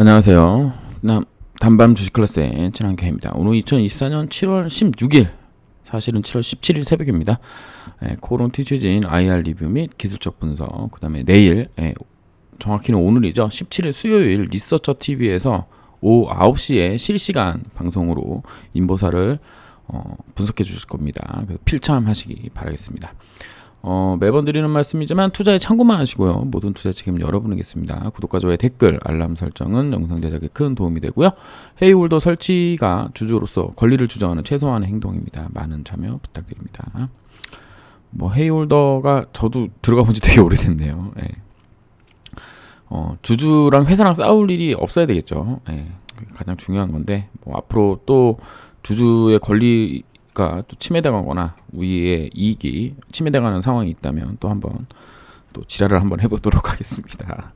안녕하세요. 단밤 주식 클래스의 친환경입니다. 오늘 2024년 7월 16일, 사실은 7월 17일 새벽입니다. 코론 티슈진 IR 리뷰 및 기술적 분석, 그 다음에 내일, 정확히는 오늘이죠. 17일 수요일 리서처 TV에서 오후 9시에 실시간 방송으로 인보사를 분석해 주실 겁니다. 필참하시기 바라겠습니다. 매번 드리는 말씀이지만 투자에 참고만 하시고요. 모든 투자 책임은 여러분이겠습니다. 구독과 좋아요, 댓글, 알람 설정은 영상 제작에 큰 도움이 되고요. 헤이홀더 설치가 주주로서 권리를 주장하는 최소한의 행동입니다. 많은 참여 부탁드립니다. 헤이홀더가 저도 들어가 본 지 되게 오래됐네요. 주주랑 회사랑 싸울 일이 없어야 되겠죠. 그게 가장 중요한 건데, 앞으로 또 주주의 권리가 또 침해당하거나 우리의 이익이 침해당하는 상황이 있다면 또 한번 또 지랄을 한번 해보도록 하겠습니다.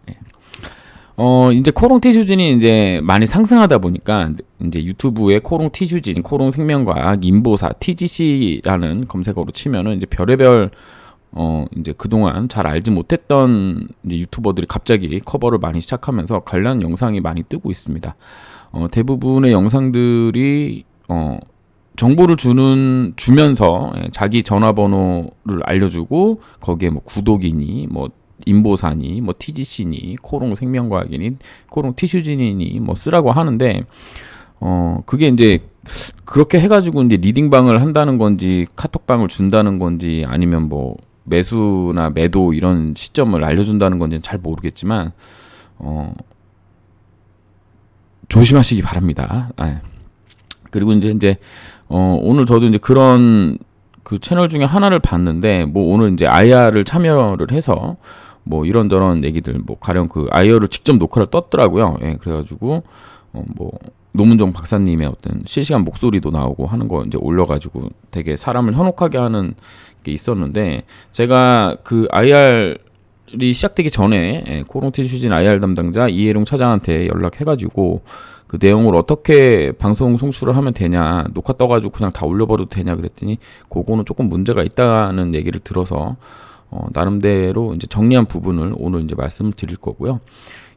이제 코롱 티슈진이 이제 많이 상승하다 보니까 이제 유튜브에 코롱 티슈진, 코롱 생명과학, 인보사, TGC라는 검색어로 치면은 이제 별의별 이제 그동안 잘 알지 못했던 이제 유튜버들이 갑자기 커버를 많이 시작하면서 관련 영상이 많이 뜨고 있습니다. 대부분의 영상들이 정보를 주면서 자기 전화번호를 알려주고 거기에 구독이니 인보사니 TGC니 코롱 생명과학이니 코롱 티슈진이니 쓰라고 하는데 그게 이제 그렇게 해가지고 이제 리딩방을 한다는 건지 카톡방을 준다는 건지 아니면 매수나 매도 이런 시점을 알려준다는 건지는 잘 모르겠지만 조심하시기 바랍니다. 그리고 이제 오늘 저도 이제 그런 그 채널 중에 하나를 봤는데 오늘 이제 IR을 참여를 해서 이런저런 얘기들 가령 그 IR을 직접 녹화를 떴더라고요. 그래가지고 노문정 박사님의 어떤 실시간 목소리도 나오고 하는 거 이제 올려가지고 되게 사람을 현혹하게 하는 게 있었는데, 제가 그 IR이 시작되기 전에 코롱 티슈진 IR 담당자 이해룡 차장한테 연락해가지고 그 내용을 어떻게 방송 송출을 하면 되냐, 녹화 떠가지고 그냥 다 올려버려도 되냐 그랬더니 그거는 조금 문제가 있다는 얘기를 들어서 나름대로 이제 정리한 부분을 오늘 이제 말씀을 드릴 거고요.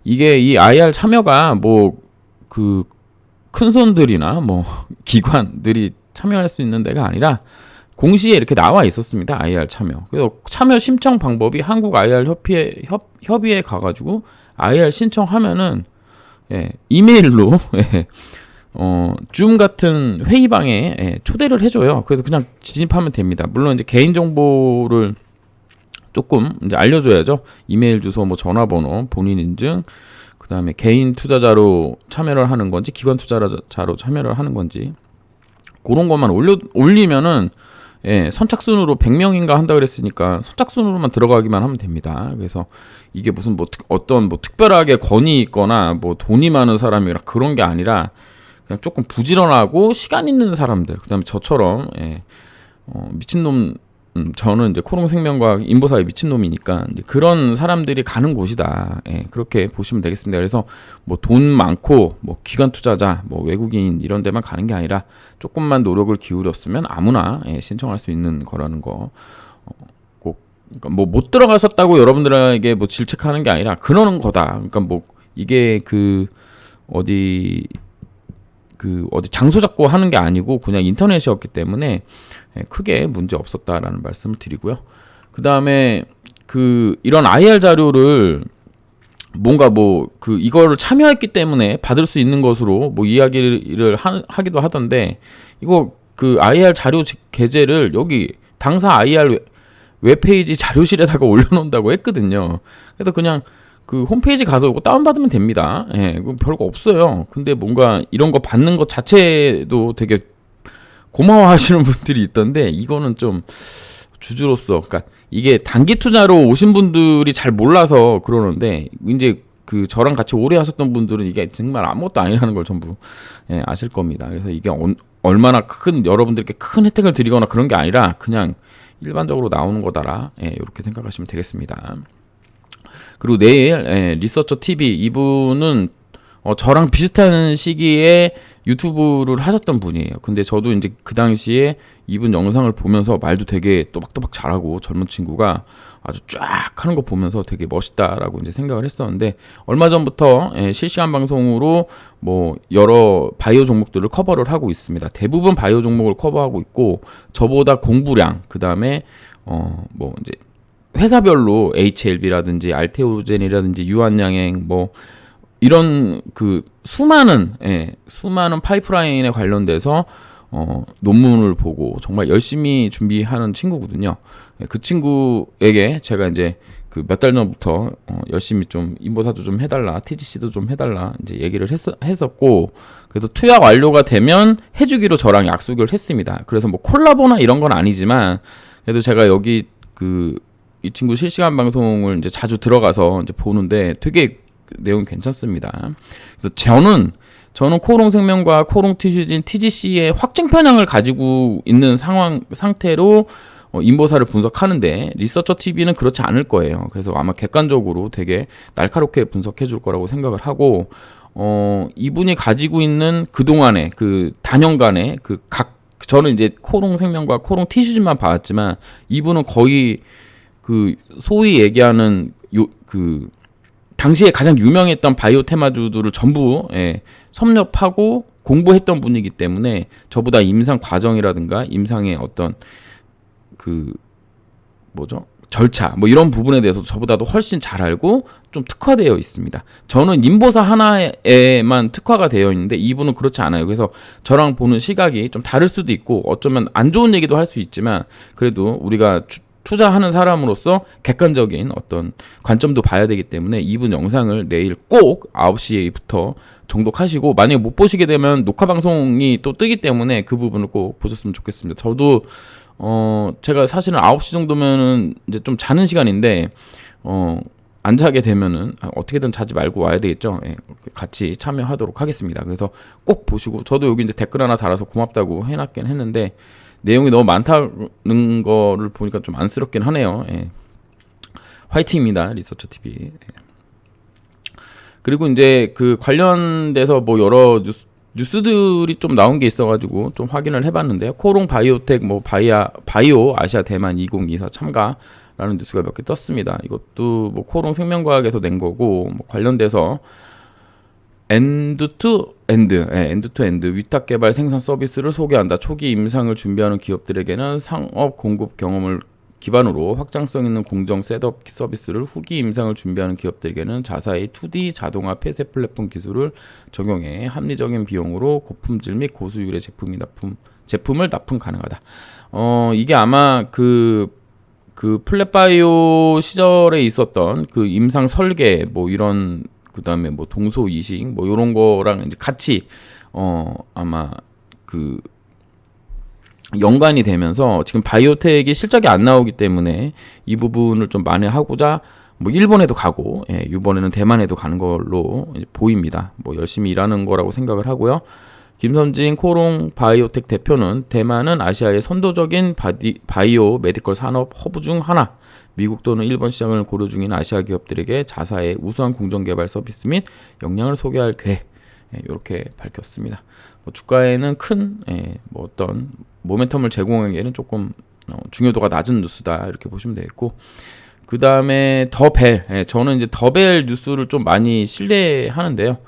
이게 이 IR 참여가 그 큰 손들이나 기관들이 참여할 수 있는 데가 아니라 공시에 이렇게 나와 있었습니다. IR 참여. 그래서 참여 신청 방법이 한국 IR 협의회 가가지고 IR 신청하면은 이메일로 줌 같은 회의방에 초대를 해줘요. 그래서 그냥 진입하면 됩니다. 물론 이제 개인 정보를 조금 이제 알려줘야죠. 이메일 주소, 전화번호, 본인 인증, 그 다음에 개인 투자자로 참여를 하는 건지 기관 투자자로 참여를 하는 건지 그런 것만 올리면은 선착순으로 100명인가 한다 그랬으니까 선착순으로만 들어가기만 하면 됩니다. 그래서 이게 무슨 어떤 특별하게 권위 있거나 돈이 많은 사람이라 그런 게 아니라 그냥 조금 부지런하고 시간 있는 사람들, 그다음에 저처럼 미친놈, 저는 이제 코롱 생명과학 인보사의 미친놈이니까 이제 그런 사람들이 가는 곳이다. 그렇게 보시면 되겠습니다. 그래서 돈 많고 기관 투자자, 외국인 이런 데만 가는 게 아니라 조금만 노력을 기울였으면 아무나 신청할 수 있는 거라는 거. 꼭 그러니까 못 들어가셨다고 여러분들에게 질책하는 게 아니라 그러는 거다. 그러니까 이게 어디 장소 잡고 하는 게 아니고 그냥 인터넷이었기 때문에 크게 문제 없었다라는 말씀을 드리고요. 그 다음에 이런 IR 자료를 뭔가 이거를 참여했기 때문에 받을 수 있는 것으로 이야기를 하기도 하던데, 이거 IR 자료 게재를 여기 당사 IR 웹페이지 자료실에다가 올려놓는다고 했거든요. 그래서 그냥 그 홈페이지 가서 이거 다운받으면 됩니다. 별거 없어요. 근데 뭔가 이런 거 받는 것 자체도 되게 고마워하시는 분들이 있던데, 이거는 좀 주주로서, 그러니까 이게 단기 투자로 오신 분들이 잘 몰라서 그러는데, 이제 저랑 같이 오래 하셨던 분들은 이게 정말 아무것도 아니라는 걸 전부 아실 겁니다. 그래서 이게 얼마나 여러분들께 큰 혜택을 드리거나 그런 게 아니라 그냥 일반적으로 나오는 거다라, 이렇게 생각하시면 되겠습니다. 그리고 내일 리서처 TV 이분은 저랑 비슷한 시기에 유튜브를 하셨던 분이에요. 근데 저도 이제 그 당시에 이분 영상을 보면서 말도 되게 또박또박 잘하고 젊은 친구가 아주 쫙 하는 거 보면서 되게 멋있다라고 이제 생각을 했었는데, 얼마 전부터 실시간 방송으로 뭐 여러 바이오 종목들을 커버를 하고 있습니다. 대부분 바이오 종목을 커버하고 있고, 저보다 공부량, 그 다음에 뭐 이제 회사별로 HLB라든지 알테오젠이라든지 유한양행 뭐 이런 그 수많은 파이프라인에 관련돼서 논문을 보고 정말 열심히 준비하는 친구거든요. 그 친구에게 제가 이제 그 몇 달 전부터 열심히 좀 인보사도 좀 해달라, TGC도 좀 해달라 이제 얘기를 했었고, 그래서 투약 완료가 되면 해주기로 저랑 약속을 했습니다. 그래서 뭐 콜라보나 이런 건 아니지만 그래도 제가 여기 이 친구 실시간 방송을 이제 자주 들어가서 이제 보는데 되게 내용이 괜찮습니다. 그래서 저는 코롱생명과 코롱티슈진 TGC의 확증 편향을 가지고 있는 상태로 인보사를 분석하는데, 리서처 TV는 그렇지 않을 거예요. 그래서 아마 객관적으로 되게 날카롭게 분석해 줄 거라고 생각을 하고, 이분이 가지고 있는 그동안의 그 단연간의 저는 이제 코롱생명과 코롱티슈진만 봐왔지만, 이분은 거의 그 소위 얘기하는 당시에 가장 유명했던 바이오 테마주들을 전부 섭렵하고 공부했던 분이기 때문에 저보다 임상 과정이라든가 임상의 어떤 절차 뭐 이런 부분에 대해서 저보다도 훨씬 잘 알고 좀 특화되어 있습니다. 저는 인보사 하나에만 특화가 되어 있는데 이분은 그렇지 않아요. 그래서 저랑 보는 시각이 좀 다를 수도 있고, 어쩌면 안 좋은 얘기도 할 수 있지만, 그래도 우리가 투자하는 사람으로서 객관적인 어떤 관점도 봐야 되기 때문에 이분 영상을 내일 꼭 9시부터 정독하시고, 만약에 못 보시게 되면 녹화 방송이 또 뜨기 때문에 그 부분을 꼭 보셨으면 좋겠습니다. 저도 제가 사실은 9시 정도면은 이제 좀 자는 시간인데 안 자게 되면은 어떻게든 자지 말고 와야 되겠죠. 같이 참여하도록 하겠습니다. 그래서 꼭 보시고, 저도 여기 이제 댓글 하나 달아서 고맙다고 해놨긴 했는데 내용이 너무 많다는 거를 보니까 좀 안쓰럽긴 하네요. 화이팅입니다, 리서처 TV. 그리고 이제 그 관련돼서 뭐 여러 뉴스들이 좀 나온 게 있어가지고 좀 확인을 해봤는데요. 코롱 바이오텍 뭐 바이오 아시아 대만 2024 참가라는 뉴스가 몇 개 떴습니다. 이것도 뭐 코롱 생명과학에서 낸 거고, 뭐 관련돼서 엔드-투-엔드 위탁 개발 생산 서비스를 소개한다. 초기 임상을 준비하는 기업들에게는 상업 공급 경험을 기반으로 확장성 있는 공정 셋업 서비스를, 후기 임상을 준비하는 기업들에게는 자사의 2D 자동화 폐쇄 플랫폼 기술을 적용해 합리적인 비용으로 고품질 및 고수율의 제품을 납품 가능하다. 이게 아마 그 플랫바이오 시절에 있었던 그 임상 설계 뭐 이런, 그 다음에 뭐 동소 이식 뭐 이런 거랑 이제 같이 아마 그 연관이 되면서 지금 바이오텍이 실적이 안 나오기 때문에 이 부분을 좀 만회하고자 뭐 일본에도 가고, 이번에는 대만에도 가는 걸로 보입니다. 뭐 열심히 일하는 거라고 생각을 하고요. 김선진 코롱 바이오텍 대표는 대만은 아시아의 선도적인 바이오 메디컬 산업 허브 중 하나, 미국 또는 일본 시장을 고려 중인 아시아 기업들에게 자사의 우수한 공정 개발 서비스 및 역량을 소개할 계획, 이렇게 밝혔습니다. 뭐 주가에는 큰 뭐 어떤 모멘텀을 제공하기에는 조금 중요도가 낮은 뉴스다, 이렇게 보시면 되겠고, 그 다음에 더벨, 저는 이제 더벨 뉴스를 좀 많이 신뢰하는데요.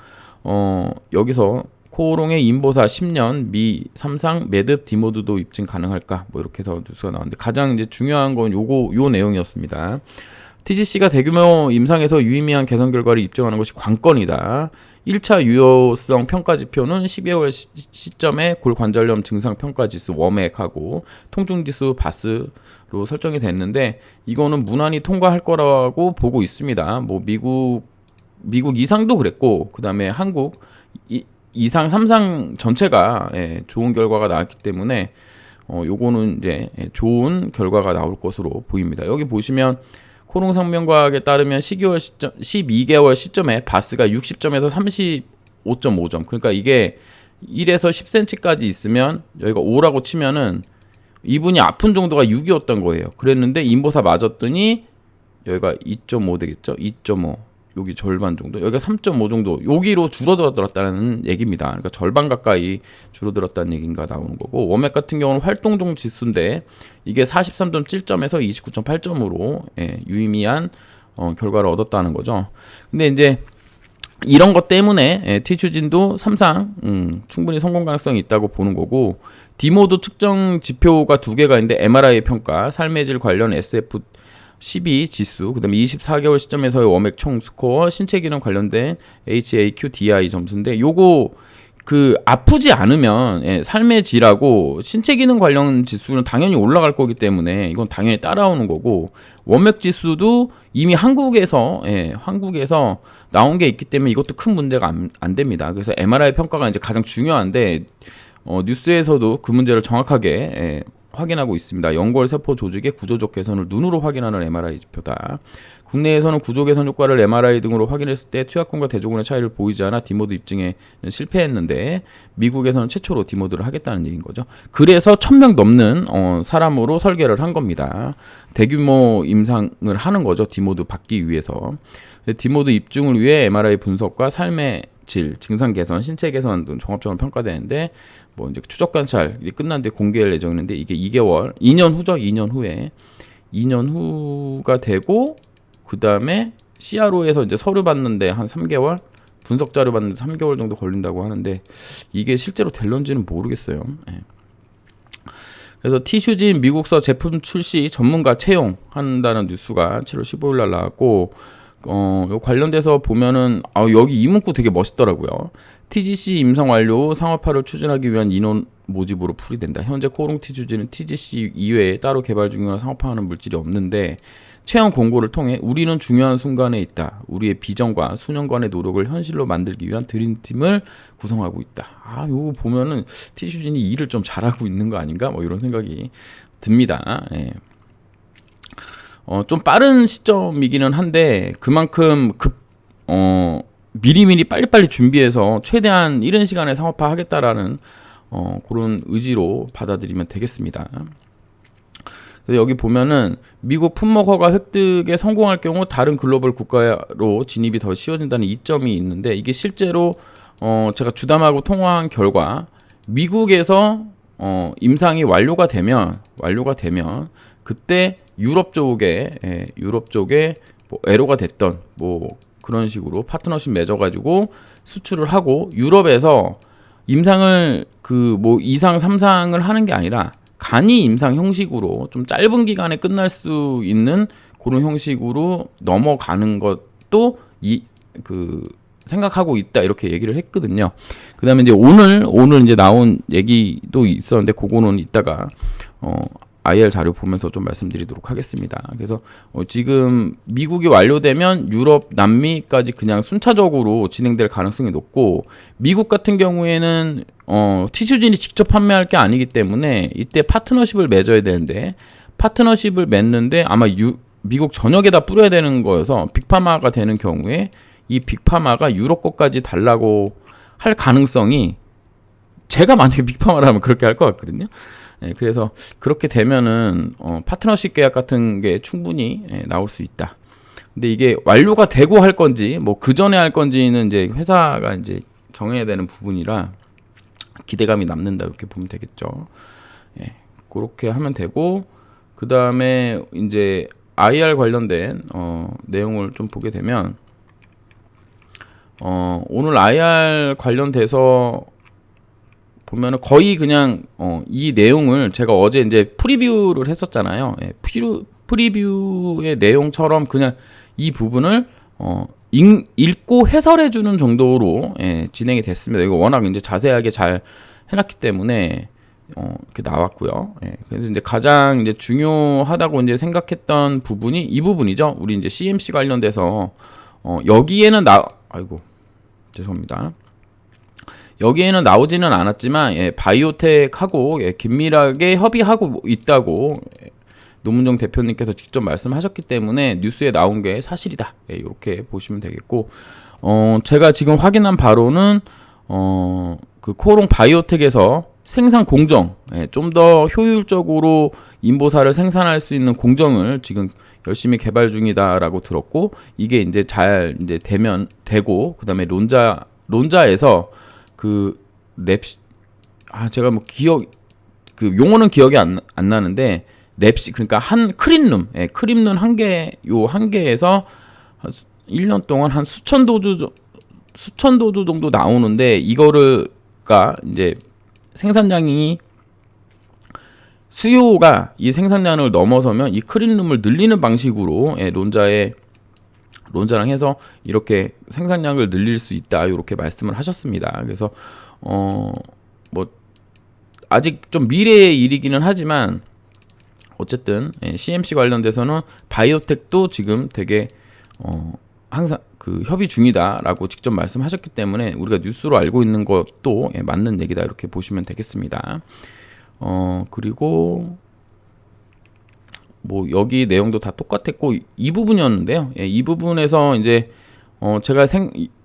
여기서 코롱의 인보사 10년 미 3상 매듭 디모드도 입증 가능할까, 뭐 이렇게 해서 뉴스가 나왔는데, 가장 이제 중요한 건 요 내용이었습니다. TGC가 대규모 임상에서 유의미한 개선 결과를 입증하는 것이 관건이다. 1차 유효성 평가 지표는 12월 시점에 골관절염 증상 평가 지수 워맥하고 통증 지수 바스로 설정이 됐는데, 이거는 무난히 통과할 거라고 보고 있습니다. 뭐 미국 이상도 그랬고, 그 다음에 한국 이상 3상 전체가 좋은 결과가 나왔기 때문에 요거는 이제 좋은 결과가 나올 것으로 보입니다. 여기 보시면 코롱생명과학에 따르면 12개월 시점에 바스가 60점에서 35.5점. 그러니까 이게 1에서 10cm까지 있으면 여기가 5라고 치면은 이분이 아픈 정도가 6이었던 거예요. 그랬는데 인보사 맞았더니 여기가 2.5 되겠죠? 2.5. 여기 절반 정도, 여기가 3.5 정도, 여기로 줄어들었다는 얘기입니다. 그러니까 절반 가까이 줄어들었다는 얘기인가 나오는 거고, 워맥 같은 경우는 활동종 지수인데 이게 43.7점에서 29.8점으로 유의미한 결과를 얻었다는 거죠. 근데 이제 이런 것 때문에 티슈진도 3상 충분히 성공 가능성이 있다고 보는 거고, 디모도 측정 지표가 두 개가 있는데 MRI 평가, 삶의 질 관련 SF12 지수, 그다음에 24개월 시점에서의 워맥 총 스코어, 신체 기능 관련된 HAQ-DI 점수인데, 요거 그 아프지 않으면 삶의 질하고 신체 기능 관련 지수는 당연히 올라갈 거기 때문에 이건 당연히 따라오는 거고, 워맥 지수도 이미 한국에서 나온 게 있기 때문에 이것도 큰 문제가 안 됩니다. 그래서 MRI 평가가 이제 가장 중요한데, 뉴스에서도 그 문제를 정확하게 확인하고 있습니다. 연골 세포 조직의 구조적 개선을 눈으로 확인하는 MRI 지표다. 국내에서는 구조 개선 효과를 MRI 등으로 확인했을 때 투약군과 대조군의 차이를 보이지 않아 디모드 입증에 실패했는데, 미국에서는 최초로 디모드를 하겠다는 얘기인 거죠. 그래서 1000명 넘는 사람으로 설계를 한 겁니다. 대규모 임상을 하는 거죠. 디모드 받기 위해서. 디모드 입증을 위해 MRI 분석과 삶의 질, 증상 개선, 신체 개선 등 종합적으로 평가되는데, 뭐 이제 추적 관찰이 끝난 뒤 공개할 예정인데, 이게 2년 후죠. 2년 후에 2년 후가 되고, 그 다음에 CRO에서 이제 서류 받는데 한 3개월, 분석 자료 받는데 3개월 정도 걸린다고 하는데, 이게 실제로 될런지는 모르겠어요. 그래서 티슈진 미국서 제품 출시 전문가 채용한다는 뉴스가 7월 15일 날 나왔고, 요 관련돼서 보면은 여기 이 문구 되게 멋있더라고요. TGC 임상 완료 상업화를 추진하기 위한 인원 모집으로 풀이된다. 현재 코롱 티슈진은 TGC 이외에 따로 개발 중이나 상업화하는 물질이 없는데, 채용 공고를 통해 우리는 중요한 순간에 있다. 우리의 비전과 수년간의 노력을 현실로 만들기 위한 드림팀을 구성하고 있다. 요거 보면은 티슈진이 일을 좀 잘하고 있는 거 아닌가? 뭐 이런 생각이 듭니다. 좀 빠른 시점이기는 한데, 그만큼 미리미리 빨리빨리 준비해서 최대한 이른 시간에 상업화 하겠다라는 그런 의지로 받아들이면 되겠습니다. 그래서 여기 보면은 미국 품목 허가 획득에 성공할 경우 다른 글로벌 국가로 진입이 더 쉬워진다는 이점이 있는데, 이게 실제로 제가 주담하고 통화한 결과, 미국에서 임상이 완료가 되면 그때 유럽 쪽에 뭐 애로가 됐던 뭐 그런 식으로 파트너십 맺어가지고 수출을 하고, 유럽에서 임상을 그 뭐 2상 3상을 하는 게 아니라 간이 임상 형식으로 좀 짧은 기간에 끝날 수 있는 그런 형식으로 넘어가는 것도 생각하고 있다, 이렇게 얘기를 했거든요. 그다음에 이제 오늘 이제 나온 얘기도 있었는데, 그거는 이따가 IR 자료 보면서 좀 말씀드리도록 하겠습니다. 그래서 지금 미국이 완료되면 유럽, 남미까지 그냥 순차적으로 진행될 가능성이 높고, 미국 같은 경우에는 티슈진이 직접 판매할 게 아니기 때문에 이때 파트너십을 맺어야 되는데, 파트너십을 맺는데 아마 미국 전역에다 뿌려야 되는 거여서 빅파마가 되는 경우에 이 빅파마가 유럽 것까지 달라고 할 가능성이, 제가 만약에 빅파마라면 그렇게 할 것 같거든요. 그래서 그렇게 되면은 파트너십 계약 같은 게 충분히 나올 수 있다. 근데 이게 완료가 되고 할 건지 뭐 그 전에 할 건지는 이제 회사가 이제 정해야 되는 부분이라 기대감이 남는다, 이렇게 보면 되겠죠. 그렇게 하면 되고, 그 다음에 이제 IR 관련된 내용을 좀 보게 되면, 오늘 IR 관련돼서 보면은 거의 그냥 이 내용을 제가 어제 이제 프리뷰를 했었잖아요. 프리뷰의 내용처럼 그냥 이 부분을 읽고 해설해 주는 정도로 진행이 됐습니다. 이거 워낙 이제 자세하게 잘 해놨기 때문에 이렇게 나왔고요. 그래서 이제 가장 이제 중요하다고 이제 생각했던 부분이 이 부분이죠. 우리 이제 CMC 관련돼서 여기에는 죄송합니다. 여기에는 나오지는 않았지만 바이오텍하고 긴밀하게 협의하고 있다고 노문정 대표님께서 직접 말씀하셨기 때문에 뉴스에 나온 게 사실이다, 이렇게 보시면 되겠고, 제가 지금 확인한 바로는 그 코롱 바이오텍에서 생산 공정, 좀 더 효율적으로 인보사를 생산할 수 있는 공정을 지금 열심히 개발 중이다라고 들었고, 이게 이제 잘 이제 되고, 그다음에 론자에서 그 제가 뭐 그 용어는 기억이 안 나는데, 그러니까 한 크림룸 한 개에서 1년 동안 한 수천 도주 정도 나오는데, 이거가 이제 생산량이 수요가 이 생산량을 넘어서면 이 크림룸을 늘리는 방식으로 론자랑 해서 이렇게 생산량을 늘릴 수 있다, 이렇게 말씀을 하셨습니다. 그래서 뭐 아직 좀 미래의 일이기는 하지만 어쨌든 CMC 관련돼서는 바이오텍도 지금 되게 항상 그 협의 중이다라고 직접 말씀하셨기 때문에 우리가 뉴스로 알고 있는 것도 맞는 얘기다, 이렇게 보시면 되겠습니다. 그리고 뭐 여기 내용도 다 똑같았고, 이 부분이었는데요. 이 부분에서 이제 제가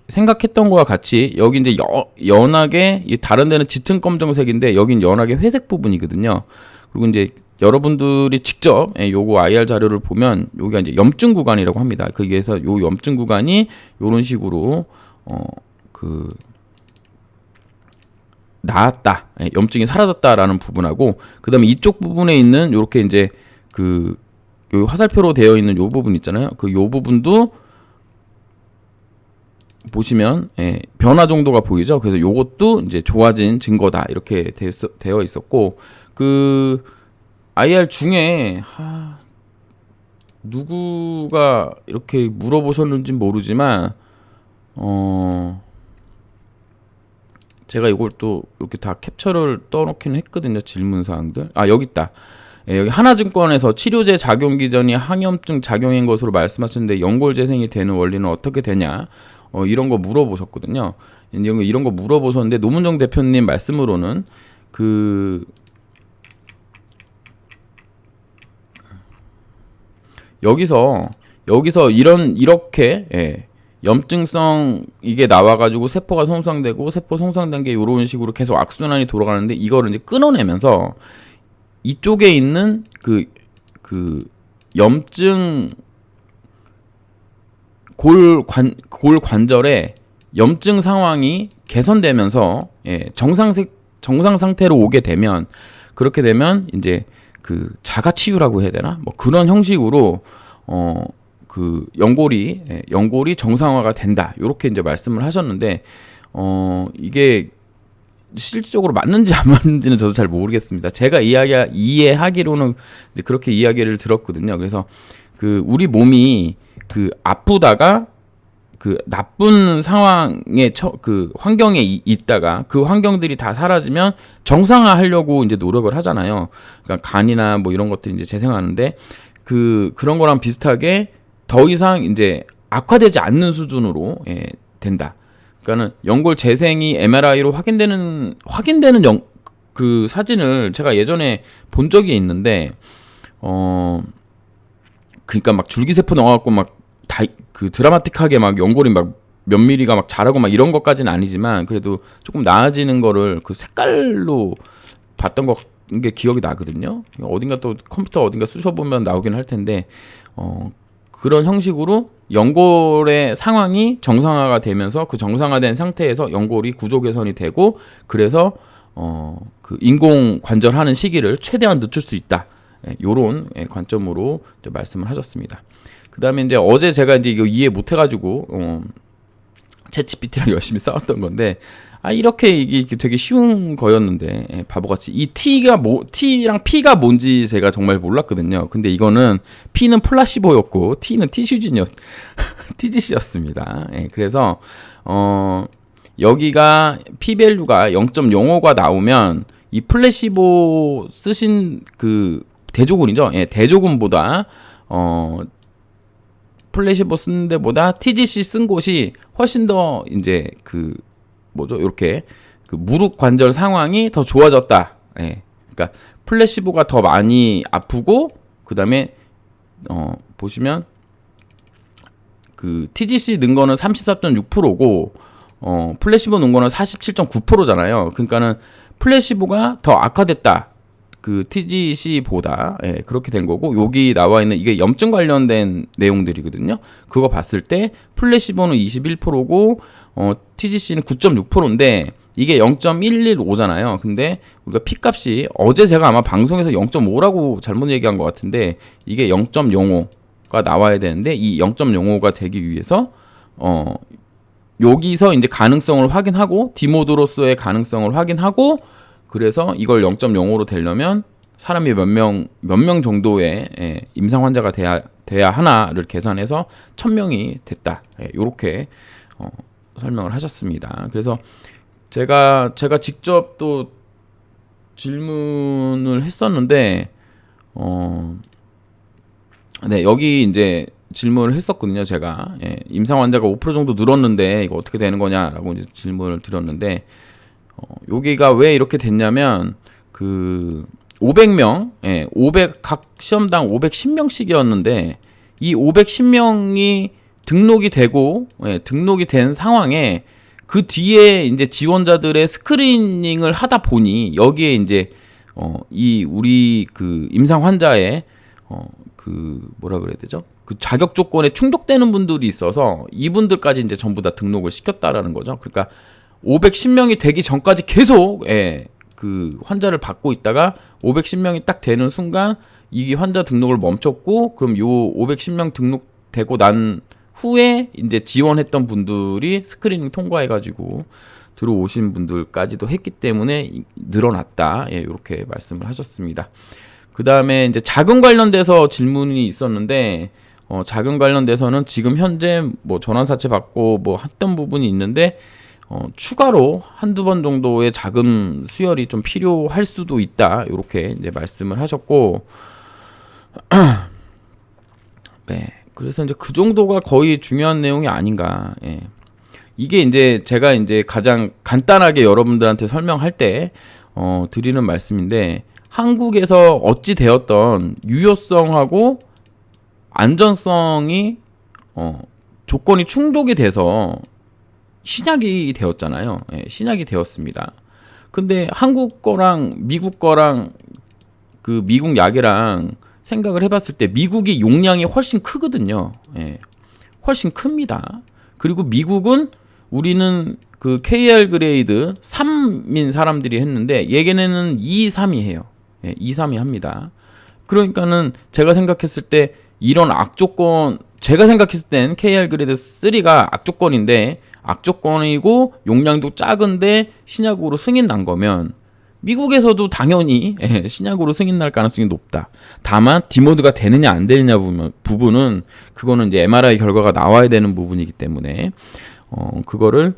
생각했던 거와 같이, 여기 이제 연하게, 다른 데는 짙은 검정색인데 여긴 연하게 회색 부분이거든요. 그리고 이제 여러분들이 직접 요거 IR 자료를 보면 여기가 이제 염증 구간이라고 합니다. 거기에서 요 염증 구간이 요런 식으로 나았다, 염증이 사라졌다라는 부분하고, 그다음에 이쪽 부분에 있는 요렇게 이제 요 화살표로 되어 있는 요 부분 있잖아요. 요 부분도 보시면 변화 정도가 보이죠. 그래서 요것도 이제 좋아진 증거다, 이렇게 되어 있었고, 그 IR 중에 누구가 이렇게 물어보셨는지 모르지만 제가 이걸 또 이렇게 다 캡처를 떠놓기는 했거든요. 질문 사항들. 여기 있다. 여기 하나증권에서 치료제 작용 기전이 항염증 작용인 것으로 말씀하셨는데 연골 재생이 되는 원리는 어떻게 되냐, 이런 거 물어보셨거든요. 이런 거 물어보셨는데, 노문정 대표님 말씀으로는 여기서 이렇게 염증성 이게 나와가지고 세포가 손상되고, 세포 손상된 게 이런 식으로 계속 악순환이 돌아가는데, 이거를 이제 끊어내면서 이쪽에 있는 그 염증 골 관절의 염증 상황이 개선되면서 정상 상태로 오게 되면, 그렇게 되면 이제 그 자가 치유라고 해야 되나? 뭐 그런 형식으로 그 연골이 정상화가 된다, 이렇게 이제 말씀을 하셨는데, 이게 실질적으로 맞는지 안 맞는지는 저도 잘 모르겠습니다. 제가 이해하기로는 이제 그렇게 이야기를 들었거든요. 그래서 우리 몸이 아프다가 나쁜 상황에 환경에 있다가 그 환경들이 다 사라지면 정상화하려고 이제 노력을 하잖아요. 그러니까 간이나 뭐 이런 것들이 이제 재생하는데, 그런 거랑 비슷하게 더 이상 이제 악화되지 않는 수준으로 된다. 그러니까는 연골 재생이 MRI로 확인되는 그 사진을 제가 예전에 본 적이 있는데, 그러니까 막 줄기세포 넣어갖고 막 드라마틱하게 막 연골이 막 몇 미리가 막 자라고 막 이런 것까지는 아니지만, 그래도 조금 나아지는 거를 그 색깔로 봤던 게 기억이 나거든요. 어딘가 또 컴퓨터 어딘가 쑤셔보면 나오긴 할 텐데, 그런 형식으로 연골의 상황이 정상화가 되면서 그 정상화된 상태에서 연골이 구조 개선이 되고, 그래서 그 인공 관절하는 시기를 최대한 늦출 수 있다, 요런 관점으로 이제 말씀을 하셨습니다. 그 다음에 이제 어제 제가 이제 이거 이해 못 해가지고 챗GPT랑 열심히 싸웠던 건데, 이렇게 이게 되게 쉬운 거였는데, 바보같이 이 T랑 P가 뭔지 제가 정말 몰랐거든요. 근데 이거는 P는 플라시보였고 T는 TGC였습니다. 그래서 여기가 P-밸류가 0.05가 나오면 이 플래시보 쓰신 그 대조군이죠. 대조군보다 플래시보 쓴 데보다 TGC 쓴 곳이 훨씬 더 이제 이렇게 무릎 관절 상황이 더 좋아졌다. 그러니까 플래시보가 더 많이 아프고, 그다음에 보시면 TGC 넣은 거는 34.6%고 플래시보 넣은 거는 47.9%잖아요. 그러니까는 플래시보가 더 악화됐다. 그 TGC보다 그렇게 된 거고, 여기 나와 있는 이게 염증 관련된 내용들이거든요. 그거 봤을 때 플래시보는 21%고 TGC는 9.6%인데 이게 0.115잖아요. 근데 우리가 P값이 어제 제가 아마 방송에서 0.5라고 잘못 얘기한 것 같은데 이게 0.05가 나와야 되는데, 이 0.05가 되기 위해서 여기서 이제 가능성을 확인하고 디모드로서의 가능성을 확인하고, 그래서 이걸 0.05로 되려면 사람이 몇 명 정도의 임상 환자가 돼야 하나를 계산해서 1000명이 됐다. 이렇게 설명을 하셨습니다. 그래서 제가 직접 또 질문을 했었는데, 네, 여기 이제 질문을 했었거든요. 제가 임상 환자가 5% 정도 늘었는데 이거 어떻게 되는 거냐라고 이제 질문을 드렸는데, 여기가 왜 이렇게 됐냐면 그 500명, 500 각 시험당 510명씩이었는데 이 510명이 등록이 되고 등록이 된 상황에 그 뒤에 이제 지원자들의 스크리닝을 하다 보니 여기에 이제 이 우리 그 임상 환자의 그 뭐라 그래야 되죠? 그 자격 조건에 충족되는 분들이 있어서 이분들까지 이제 전부 다 등록을 시켰다라는 거죠. 그러니까 510명이 되기 전까지 계속 그 환자를 받고 있다가 510명이 딱 되는 순간 이 환자 등록을 멈췄고, 그럼 요 510명 등록되고 난 후에 이제 지원했던 분들이 스크리닝 통과해가지고 들어오신 분들까지도 했기 때문에 늘어났다. 이렇게 말씀을 하셨습니다. 그 다음에 이제 자금 관련돼서 질문이 있었는데, 자금 관련돼서는 지금 현재 뭐 전환사채 받고 뭐 했던 부분이 있는데, 추가로 한두 번 정도의 자금 수혈이 좀 필요할 수도 있다. 이렇게 이제 말씀을 하셨고, 네. 그래서 이제 그 정도가 거의 중요한 내용이 아닌가. 이게 이제 제가 이제 가장 간단하게 여러분들한테 설명할 때, 드리는 말씀인데, 한국에서 어찌 되었던 유효성하고 안전성이, 조건이 충족이 돼서 신약이 되었잖아요. 신약이 되었습니다. 근데 한국 거랑 미국 거랑 그 미국 약이랑 생각을 해봤을 때 미국이 용량이 훨씬 크거든요. 훨씬 큽니다. 그리고 미국은 우리는 그 KR 그레이드 3인 사람들이 했는데 얘네는 2, 3이 해요. 2, 3이 합니다. 그러니까는 제가 생각했을 때 이런 악조건, 제가 생각했을 땐 KR 그레이드 3가 악조건인데, 악조건이고 용량도 작은데 신약으로 승인 난 거면 미국에서도 당연히 신약으로 승인 날 가능성이 높다. 다만 디모드가 되느냐 안 되느냐 부분은 그거는 이제 MRI 결과가 나와야 되는 부분이기 때문에 그거를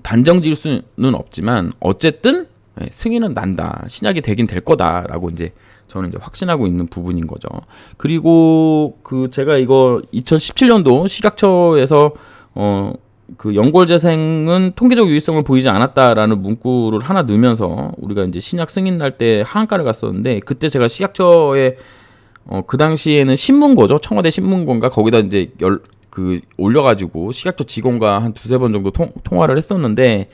단정 지을 수는 없지만 어쨌든 승인은 난다. 신약이 되긴 될 거다라고 이제 저는 이제 확신하고 있는 부분인 거죠. 그리고 그 제가 이거 2017년도 식약처에서 그 연골재생은 통계적 유의성을 보이지 않았다라는 문구를 하나 넣으면서 우리가 이제 신약 승인 날 때 하한가를 갔었는데, 그때 제가 식약처에 그 당시에는 신문고죠. 청와대 신문고인가 거기다 이제 올려가지고 식약처 직원과 한 두세 번 정도 통화를 했었는데,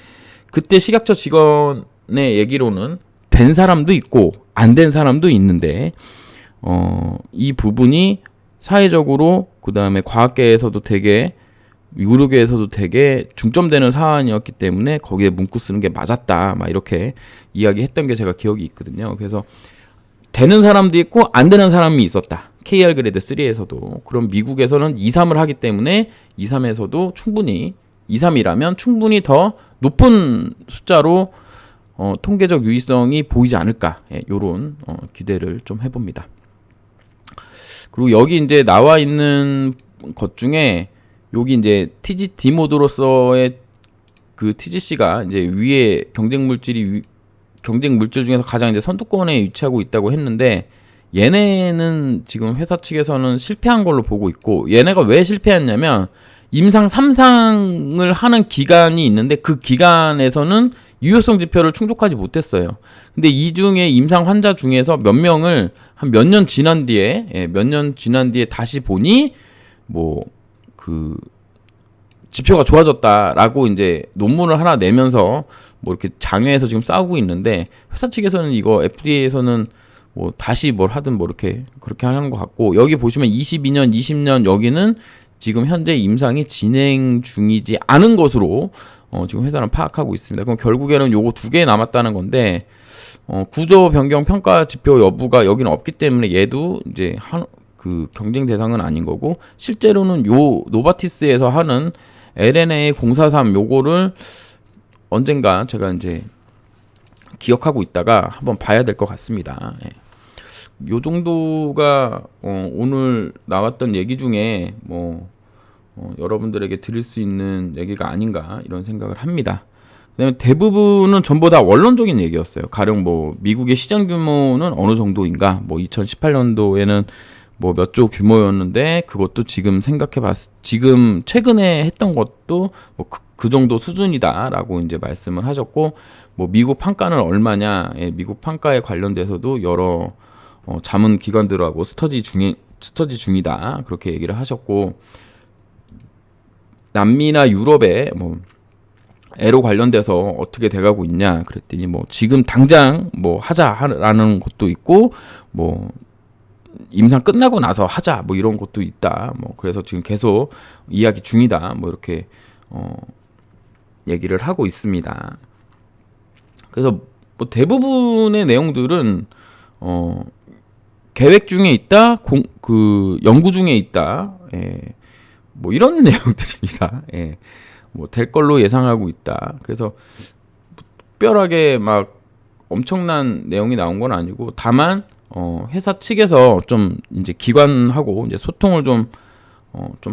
그때 식약처 직원의 얘기로는 된 사람도 있고 안 된 사람도 있는데, 이 부분이 사회적으로 그 다음에 과학계에서도 되게 의료계에서도 되게 중점되는 사안이었기 때문에 거기에 문구 쓰는 게 맞았다, 막 이렇게 이야기했던 게 제가 기억이 있거든요. 그래서 되는 사람도 있고 안 되는 사람이 있었다. KR 그레이드 3에서도. 그럼 미국에서는 2, 3을 하기 때문에 2, 3에서도 충분히 2, 3이라면 충분히 더 높은 숫자로 통계적 유의성이 보이지 않을까, 요런 기대를 좀 해봅니다. 그리고 여기 이제 나와 있는 것 중에 여기 이제 디모드로서의 그 TGC가 이제 위에 경쟁 물질 중에서 가장 이제 선두권에 위치하고 있다고 했는데, 얘네는 지금 회사 측에서는 실패한 걸로 보고 있고, 얘네가 왜 실패했냐면 임상 3상을 하는 기간이 있는데 그 기간에서는 유효성 지표를 충족하지 못했어요. 근데 이 중에 임상 환자 중에서 몇 명을 한 몇 년 지난 뒤에 다시 보니 뭐 그 지표가 좋아졌다라고 이제 논문을 하나 내면서 뭐 이렇게 장외에서 지금 싸우고 있는데, 회사 측에서는 이거 FDA에서는 뭐 다시 뭘 하든 뭐 이렇게 그렇게 하는 것 같고, 여기 보시면 22년, 20년 여기는 지금 현재 임상이 진행 중이지 않은 것으로 지금 회사는 파악하고 있습니다. 그럼 결국에는 요거 두 개 남았다는 건데, 구조 변경 평가 지표 여부가 여기는 없기 때문에 얘도 이제 그 경쟁 대상은 아닌 거고, 실제로는 요 노바티스에서 하는 LNA 043 요거를 언젠가 제가 이제 기억하고 있다가 한번 봐야 될 것 같습니다. 예. 요 정도가 오늘 나왔던 얘기 중에 뭐 여러분들에게 드릴 수 있는 얘기가 아닌가 이런 생각을 합니다. 그다음에 대부분은 전부 다 원론적인 얘기였어요. 가령 뭐 미국의 시장 규모는 어느 정도인가, 뭐 2018년도에는 뭐 몇 조 규모였는데 그것도 지금 지금 최근에 했던 것도 뭐 그 정도 수준이다라고 이제 말씀을 하셨고, 뭐 미국 판가는 얼마냐, 예, 미국 판가에 관련돼서도 여러 자문 기관들하고 스터디 중이다 그렇게 얘기를 하셨고, 남미나 유럽에 뭐 애로 관련돼서 어떻게 돼가고 있냐 그랬더니 뭐 지금 당장 뭐 하자라는 것도 있고, 뭐 임상 끝나고 나서 하자 뭐 이런 것도 있다. 뭐 그래서 지금 계속 이야기 중이다. 뭐 이렇게 얘기를 하고 있습니다. 그래서 뭐 대부분의 내용들은 계획 중에 있다, 그 연구 중에 있다, 예, 뭐 이런 내용들입니다. 예, 뭐 될 걸로 예상하고 있다. 그래서 특별하게 막 엄청난 내용이 나온 건 아니고, 다만 회사 측에서 좀 이제 기관하고 이제 소통을 좀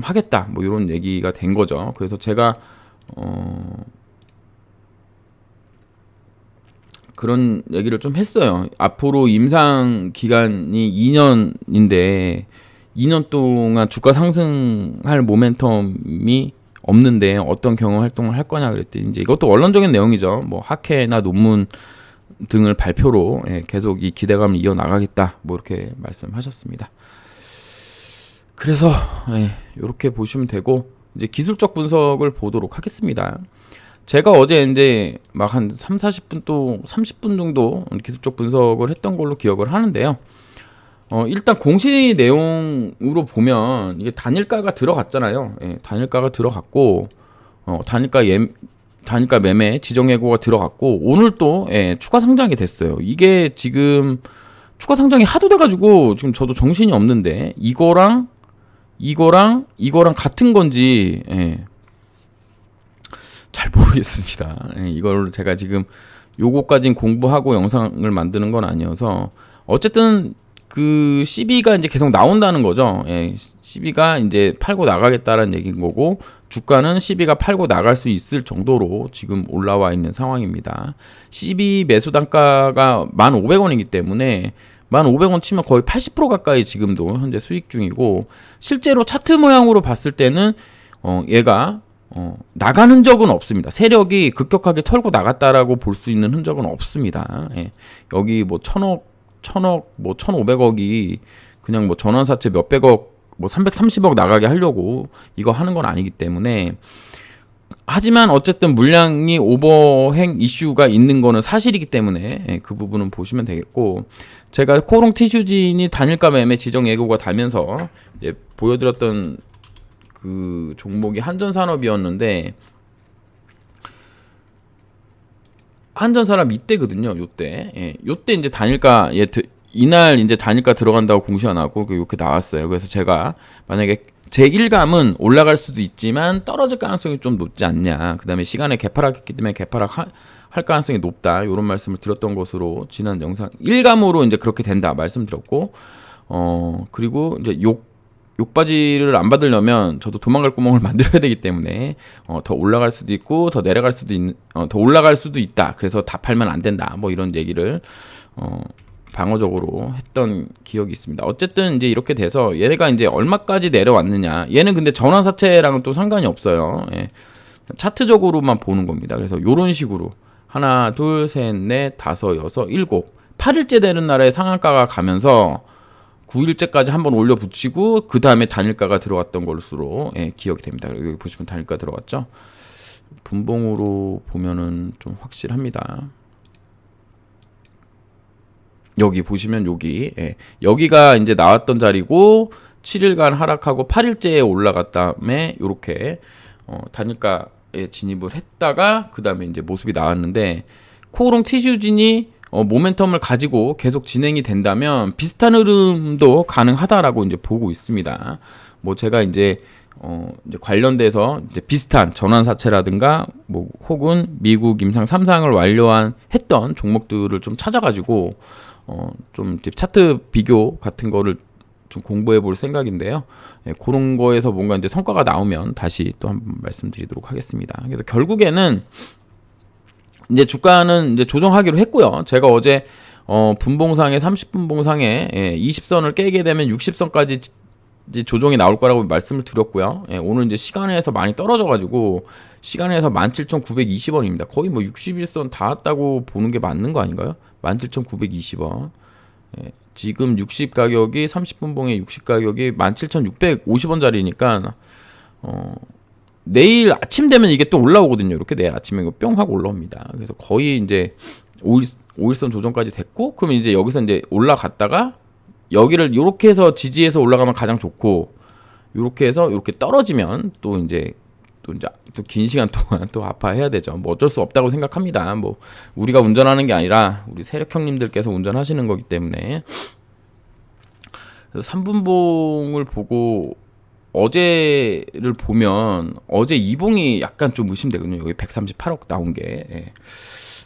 하겠다 뭐 이런 얘기가 된 거죠. 그래서 제가 그런 얘기를 좀 했어요. 앞으로 임상 기간이 2년인데 2년 동안 주가 상승할 모멘텀이 없는데 어떤 경영 활동을 할 거냐 그랬더니, 이제 이것도 원론적인 내용이죠. 뭐 학회나 논문 등을 발표로 계속 이 기대감을 이어나가겠다 뭐 이렇게 말씀하셨습니다. 그래서 이렇게 보시면 되고, 이제 기술적 분석을 보도록 하겠습니다. 제가 어제 이제 막 한 30분 또 30분 정도 기술적 분석을 했던 걸로 기억을 하는데요. 일단 공시 내용으로 보면 이게 단일가가 들어갔잖아요. 단일가가 들어갔고, 단일가 매매 지정 예고가 들어갔고, 오늘 또 추가 상장이 됐어요. 이게 지금 추가 상장이 하도 돼가지고 지금 저도 정신이 없는데, 이거랑 같은 건지 잘 모르겠습니다. 이걸 제가 지금 요거까진 공부하고 영상을 만드는 건 아니어서, 어쨌든 그 CB가 이제 계속 나온다는 거죠. CB가 이제 팔고 나가겠다라는 얘기인 거고, 주가는 CB가 팔고 나갈 수 있을 정도로 지금 올라와 있는 상황입니다. CB 매수 단가가 1,500원이기 때문에 1,500원 치면 거의 80% 가까이 지금도 현재 수익 중이고, 실제로 차트 모양으로 봤을 때는 얘가 나간 흔적은 없습니다. 세력이 급격하게 털고 나갔다라고 볼 수 있는 흔적은 없습니다. 여기 뭐 1,000억, 뭐 1,500억이 그냥 뭐 전환사채 몇백억, 뭐 330억 나가게 하려고 이거 하는 건 아니기 때문에. 하지만 어쨌든 물량이 오버행 이슈가 있는 거는 사실이기 때문에 그 부분은 보시면 되겠고, 제가 코롱 티슈진이 단일가 매매 지정 예고가 달면서 이제 보여드렸던 그 종목이 한전산업이었는데, 한전산업 이때거든요. 요때 이제 단일가 이날 이제 단일가 들어간다고 공시가 나고 이렇게 나왔어요. 그래서 제가 만약에 제 일감은 올라갈 수도 있지만 떨어질 가능성이 좀 높지 않냐. 그 다음에 시간에 개파락했기 때문에 개파락할 가능성이 높다. 이런 말씀을 드렸던 것으로 지난 영상 일감으로 이제 그렇게 된다 말씀드렸고, 그리고 이제 욕바지를 안 받으려면 저도 도망갈 구멍을 만들어야 되기 때문에 더 올라갈 수도 있고 더 내려갈 수도 더 올라갈 수도 있다. 그래서 다 팔면 안 된다. 뭐 이런 얘기를 방어적으로 했던 기억이 있습니다. 어쨌든 이제 이렇게 돼서 얘네가 이제 얼마까지 내려왔느냐. 얘는 근데 전환사채랑은 또 상관이 없어요. 차트적으로만 보는 겁니다. 그래서 이런 식으로 하나, 둘, 셋, 넷, 다섯, 여섯, 일곱 8일째 되는 날에 상한가가 가면서 9일째까지 한번 올려 붙이고 그 다음에 단일가가 들어갔던 것으로 기억이 됩니다. 여기 보시면 단일가 들어갔죠. 분봉으로 보면은 좀 확실합니다. 여기 보시면 여기가 이제 나왔던 자리고 7일간 하락하고 8일째에 올라갔 다음에 이렇게 단일가에 진입을 했다가 그 다음에 이제 모습이 나왔는데 코오롱 티슈진이 모멘텀을 가지고 계속 진행이 된다면 비슷한 흐름도 가능하다라고 이제 보고 있습니다. 뭐 제가 이제 관련돼서 이제 비슷한 전환사채라든가 뭐 혹은 미국 임상 3상을 했던 종목들을 좀 찾아가지고 좀 차트 비교 같은 거를 좀 공부해 볼 생각인데요. 그런 거에서 뭔가 이제 성과가 나오면 다시 또 한번 말씀드리도록 하겠습니다. 그래서 결국에는 이제 주가는 이제 조정하기로 했고요. 제가 어제 분봉상에 30분봉상에 20선을 깨게 되면 60선까지 조정이 나올 거라고 말씀을 드렸고요. 오늘 이제 시간에서 많이 떨어져가지고 시간에서 17,920원입니다. 거의 뭐 61선 닿았다고 보는 게 맞는 거 아닌가요? 17,920원. 지금 60 가격이 30분봉의 60 가격이 17,650원짜리니까 내일 아침 되면 이게 또 올라오거든요. 이렇게 내일 아침에 이거 뿅 하고 올라옵니다. 그래서 거의 이제 5일선 조정까지 됐고, 그러면 이제 여기서 이제 올라갔다가 여기를 이렇게 해서 지지해서 올라가면 가장 좋고, 이렇게 해서 이렇게 떨어지면 또 이제 긴 시간 동안 또 아파해야 되죠. 뭐 어쩔 수 없다고 생각합니다. 뭐 우리가 운전하는 게 아니라 우리 세력 형님들께서 운전하시는 거기 때문에. 그래서 3분봉을 보고 어제를 보면 어제 이봉이 약간 좀 의심되거든요. 여기 138억 나온 게.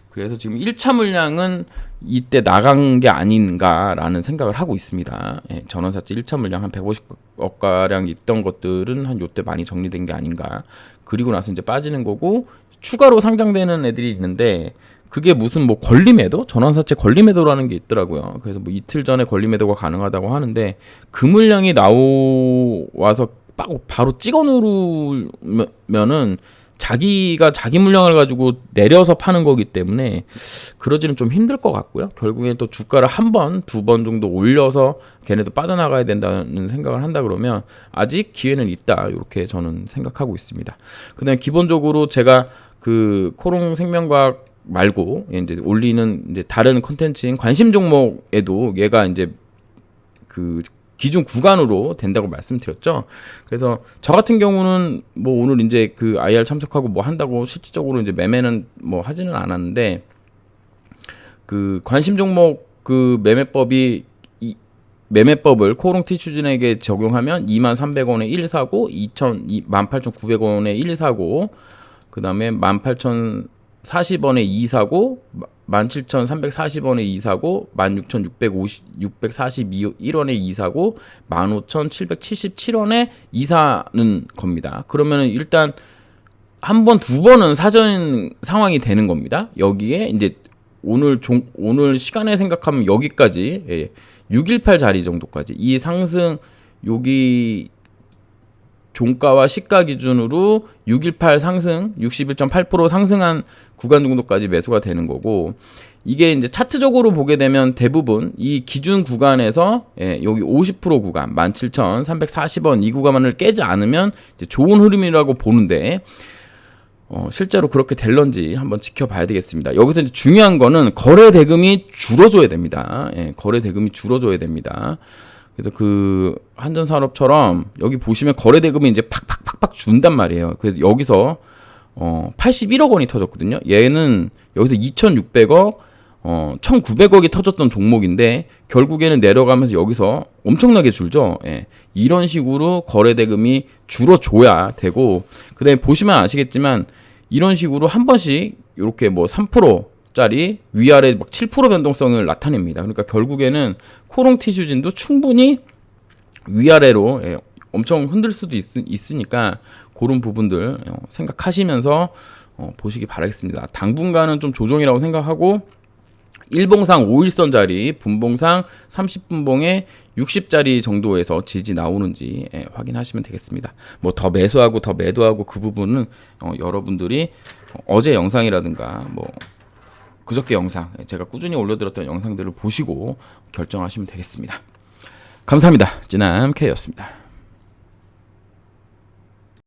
그래서 지금 1차 물량은 이때 나간 게 아닌가라는 생각을 하고 있습니다. 전원사채 1차 물량 한 150억 가량 있던 것들은 한 요때 많이 정리된 게 아닌가. 그리고 나서 이제 빠지는 거고 추가로 상장되는 애들이 있는데 그게 무슨 뭐 권리매도? 전원사채 권리매도라는 게 있더라고요. 그래서 뭐 이틀 전에 권리매도가 가능하다고 하는데 그 물량이 나와서 바로 찍어 누르면은 자기가 자기 물량을 가지고 내려서 파는 거기 때문에 그러지는 좀 힘들 것 같고요. 결국엔 또 주가를 한 번, 두 번 정도 올려서 걔네도 빠져나가야 된다는 생각을 한다 그러면 아직 기회는 있다. 이렇게 저는 생각하고 있습니다. 그다음에 기본적으로 제가 그 코롱 생명과학 말고 이제 올리는 이제 다른 콘텐츠인 관심 종목에도 얘가 이제 그 기준 구간으로 된다고 말씀드렸죠. 그래서 저 같은 경우는 뭐 오늘 이제 그 IR 참석하고 뭐 한다고 실질적으로 이제 매매는 뭐 하지는 않았는데 그 관심 종목 그 매매법을 코오롱 티슈진에게 적용하면 23,300원에 1 사고 18,900원에 1 사고 그다음에 18,040원에 2 사고 17,340원에 2 사고 16,641원에 2 사고 15,777원에 2 사는 겁니다. 그러면은 일단 한 번, 두 번은 사전 상황이 되는 겁니다. 여기에 이제 오늘 시간에 생각하면 여기까지 618 자리 정도까지 이 상승 여기 종가와 시가 기준으로 618 상승 61.8% 상승한 구간 정도까지 매수가 되는 거고 이게 이제 차트적으로 보게 되면 대부분 이 기준 구간에서 여기 50% 구간 17,340원 이 구간을 깨지 않으면 이제 좋은 흐름이라고 보는데 실제로 그렇게 될런지 한번 지켜봐야 되겠습니다. 여기서 이제 중요한 거는 거래 대금이 줄어줘야 됩니다. 거래 대금이 줄어줘야 됩니다. 그래서 그 한전산업처럼 여기 보시면 거래 대금이 이제 팍팍팍팍 준단 말이에요. 그래서 여기서 81억 원이 터졌거든요. 얘는 여기서 2,600억, 1,900억이 터졌던 종목인데 결국에는 내려가면서 여기서 엄청나게 줄죠. 이런 식으로 거래 대금이 줄어줘야 되고 그다음에 보시면 아시겠지만 이런 식으로 한 번씩 이렇게 뭐 3%짜리 위아래 막 7% 변동성을 나타냅니다. 그러니까 결국에는 코롱 티슈진도 충분히 위아래로 엄청 흔들 수도 있으니까 그런 부분들 생각하시면서 보시기 바라겠습니다. 당분간은 좀 조정이라고 생각하고 일봉상 5일선 자리, 분봉상 30분봉에 60자리 정도에서 지지 나오는지 확인하시면 되겠습니다. 뭐 더 매수하고 더 매도하고 그 부분은 여러분들이 어제 영상이라든가 뭐 그저께 영상 제가 꾸준히 올려드렸던 영상들을 보시고 결정하시면 되겠습니다. 감사합니다. 찌남 K였습니다.